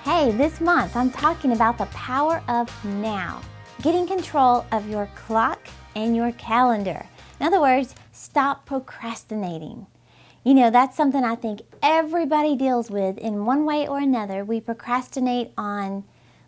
Hey, this month I'm talking about the power of now. Getting control of your clock and your calendar. In other words, stop procrastinating. You know, that's something I think everybody deals with in one way or another. We procrastinate on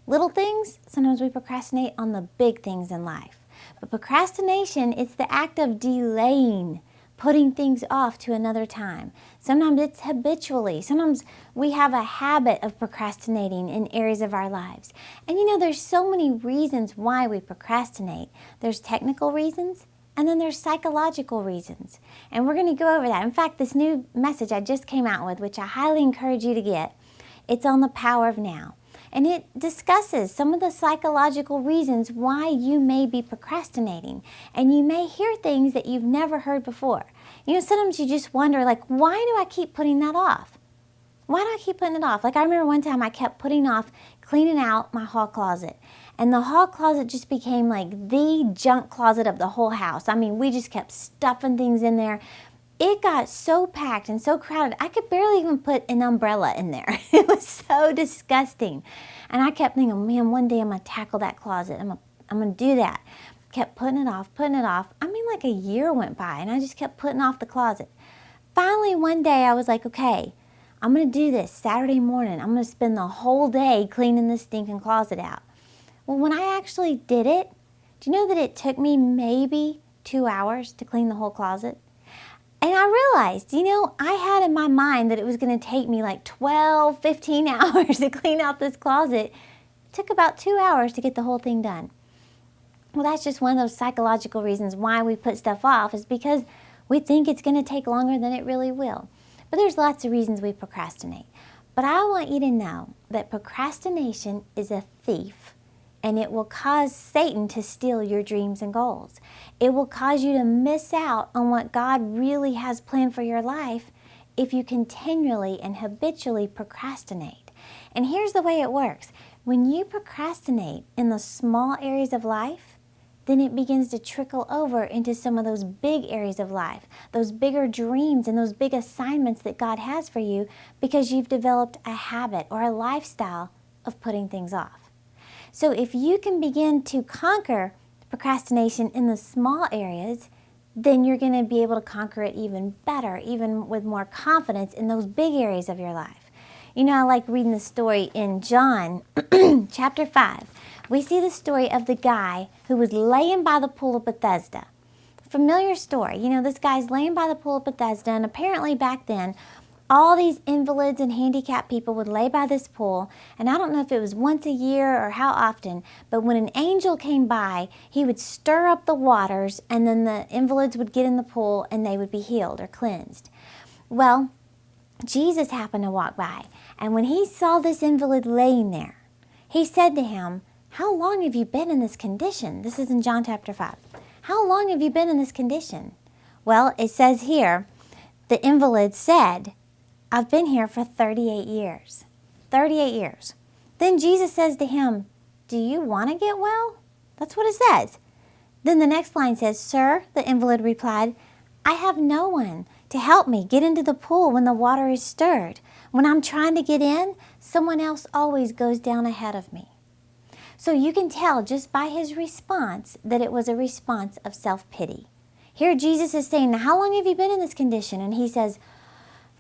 little things. Sometimes we procrastinate on the big things in life. But procrastination, it's the act of delaying, putting things off to another time. Sometimes it's habitually. Sometimes we have a habit of procrastinating in areas of our lives. And you know, there's so many reasons why we procrastinate. There's technical reasons, and then there's psychological reasons. And we're going to go over that. In fact, this new message I just came out with, which I highly encourage you to get, it's on the power of now. And it discusses some of the psychological reasons why you may be procrastinating. And you may hear things that you've never heard before. You know, sometimes you just wonder, like, why do I keep putting that off? Why do I keep putting it off? Like, I remember one time I kept putting off cleaning out my hall closet. And the hall closet just became like the junk closet of the whole house. I mean, we just kept stuffing things in there. It got so packed and so crowded, I could barely even put an umbrella in there. It was so disgusting. And I kept thinking, man, one day I'm going to tackle that closet. I'm going to do that. Kept putting it off. I mean, like a year went by, and I just kept putting off the closet. Finally, one day I was like, okay, I'm going to do this Saturday morning. I'm going to spend the whole day cleaning this stinking closet out. Well, when I actually did it, do you know that it took me maybe 2 hours to clean the whole closet? And I realized, you know, I had in my mind that it was going to take me like 12, 15 hours to clean out this closet. It took about 2 hours to get the whole thing done. Well, that's just one of those psychological reasons why we put stuff off, is because we think it's going to take longer than it really will. But there's lots of reasons we procrastinate. But I want you to know that procrastination is a thief. And it will cause Satan to steal your dreams and goals. It will cause you to miss out on what God really has planned for your life if you continually and habitually procrastinate. And here's the way it works. When you procrastinate in the small areas of life, then it begins to trickle over into some of those big areas of life, those bigger dreams and those big assignments that God has for you, because you've developed a habit or a lifestyle of putting things off. So if you can begin to conquer procrastination in the small areas, then you're going to be able to conquer it even better, even with more confidence in those big areas of your life. You know, I like reading the story in John chapter 5. We see the story of the guy who was laying by the pool of Bethesda. Familiar story. You know, this guy's laying by the pool of Bethesda, and apparently back then, all these invalids and handicapped people would lay by this pool, and I don't know if it was once a year or how often, but when an angel came by, he would stir up the waters, and then the invalids would get in the pool and they would be healed or cleansed. Well, Jesus happened to walk by, and when he saw this invalid laying there, he said to him, "How long have you been in this condition?" This is in John chapter 5. "How long have you been in this condition?" Well, it says here, the invalid said, "I've been here for 38 years. 38 years. Then Jesus says to him, "Do you want to get well?" That's what it says. Then the next line says, "Sir," the invalid replied, "I have no one to help me get into the pool when the water is stirred. When I'm trying to get in, someone else always goes down ahead of me." So you can tell just by his response that it was a response of self-pity. Here Jesus is saying, "Now, how long have you been in this condition?" And he says,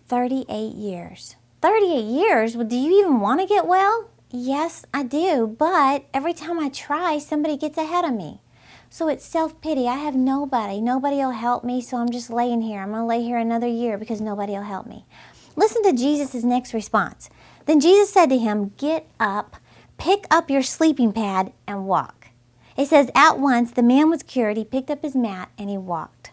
38 years. 38 years? Well, do you even want to get well? Yes, I do, but every time I try, somebody gets ahead of me. So it's self-pity. I have nobody. Nobody will help me, so I'm just laying here. I'm going to lay here another year because nobody will help me. Listen to Jesus' next response. Then Jesus said to him, "Get up, pick up your sleeping pad, and walk." It says, at once the man was cured. He picked up his mat and he walked.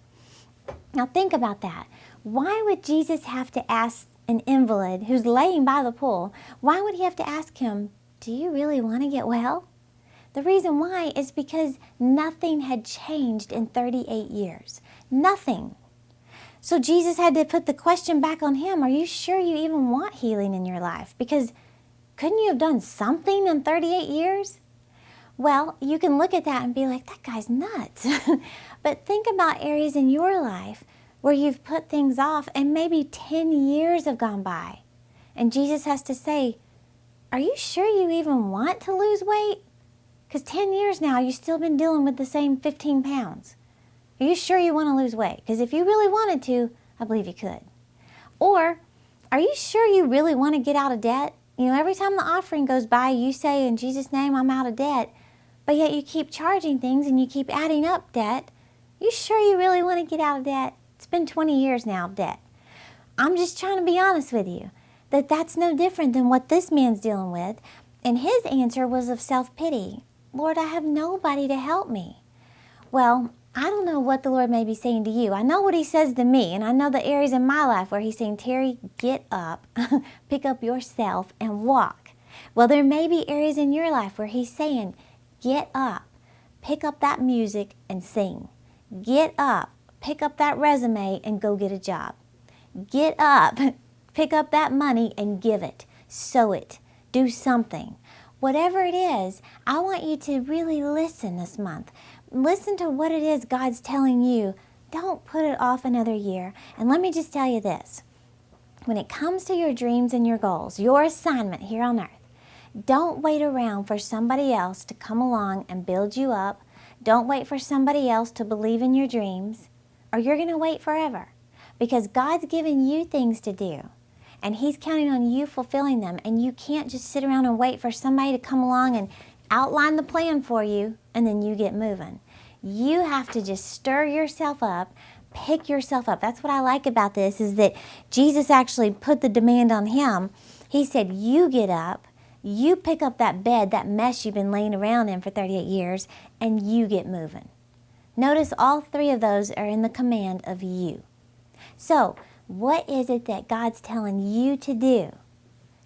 Now think about that. Why would Jesus have to ask an invalid who's laying by the pool, why would he have to ask him, "Do you really want to get well?" The reason why is because nothing had changed in 38 years. Nothing. So Jesus had to put the question back on him, are you sure you even want healing in your life? Because couldn't you have done something in 38 years? Well, you can look at that and be like, that guy's nuts. But think about areas in your life where you've put things off and maybe 10 years have gone by. And Jesus has to say, are you sure you even want to lose weight? Because 10 years now, you've still been dealing with the same 15 pounds. Are you sure you want to lose weight? Because if you really wanted to, I believe you could. Or, are you sure you really want to get out of debt? You know, every time the offering goes by, you say, in Jesus' name, I'm out of debt. But yet you keep charging things and you keep adding up debt. You sure you really want to get out of debt? It's been 20 years now of debt. I'm just trying to be honest with you, that that's no different than what this man's dealing with. And his answer was of self-pity. Lord, I have nobody to help me. Well, I don't know what the Lord may be saying to you. I know what he says to me, and I know the areas in my life where he's saying, Terry, get up, pick up yourself, and walk. Well, there may be areas in your life where he's saying, get up, pick up that music and sing. Get up, pick up that resume and go get a job. Get up, pick up that money and give it, sow it, do something. Whatever it is, I want you to really listen this month. Listen to what it is God's telling you. Don't put it off another year. And let me just tell you this. When it comes to your dreams and your goals, your assignment here on earth, don't wait around for somebody else to come along and build you up. Don't wait for somebody else to believe in your dreams, or you're going to wait forever. Because God's given you things to do, and he's counting on you fulfilling them, and you can't just sit around and wait for somebody to come along and outline the plan for you, and then you get moving. You have to just stir yourself up, pick yourself up. That's what I like about this, is that Jesus actually put the demand on him. He said, you get up, you pick up that bed, that mess you've been laying around in for 38 years, and you get moving. Notice all three of those are in the command of you. So, what is it that God's telling you to do?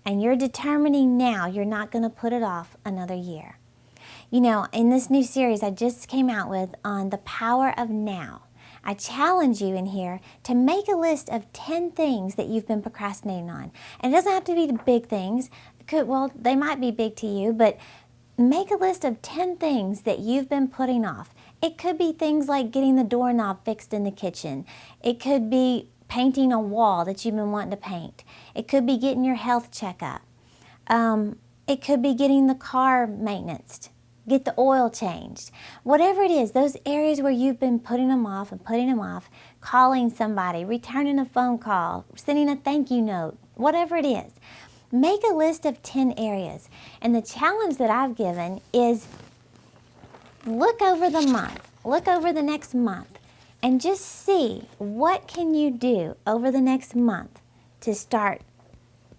And you're determining now you're not going to put it off another year. You know, in this new series I just came out with on the power of now, I challenge you in here to make a list of 10 things that you've been procrastinating on. And it doesn't have to be the big things. Well, they might be big to you, but make a list of 10 things that you've been putting off. It could be things like getting the doorknob fixed in the kitchen. It could be painting a wall that you've been wanting to paint. It could be getting your health checkup. It could be getting the car maintenanced, get the oil changed. Whatever it is, those areas where you've been putting them off, calling somebody, returning a phone call, sending a thank you note, whatever it is. Make a list of 10 areas. And the challenge that I've given is look over the month, look over the next month, and just see what can you do over the next month to start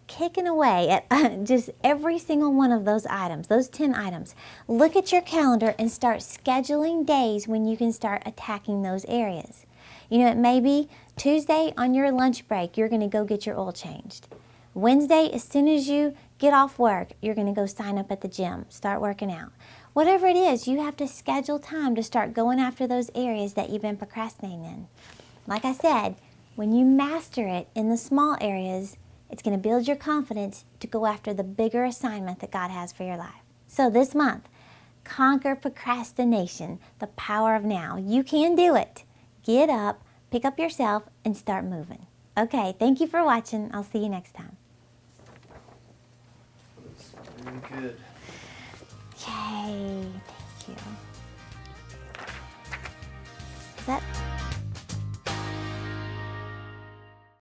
kicking away at just every single one of those items, those 10 items. Look at your calendar and start scheduling days when you can start attacking those areas. You know, it may be Tuesday on your lunch break, you're going to go get your oil changed. Wednesday, as soon as you get off work, you're going to go sign up at the gym, start working out. Whatever it is, you have to schedule time to start going after those areas that you've been procrastinating in. Like I said, when you master it in the small areas, it's going to build your confidence to go after the bigger assignment that God has for your life. So this month, conquer procrastination, the power of now. You can do it. Get up, pick up yourself, and start moving. Okay, thank you for watching. I'll see you next time. Very good. Yay, thank you. Is that...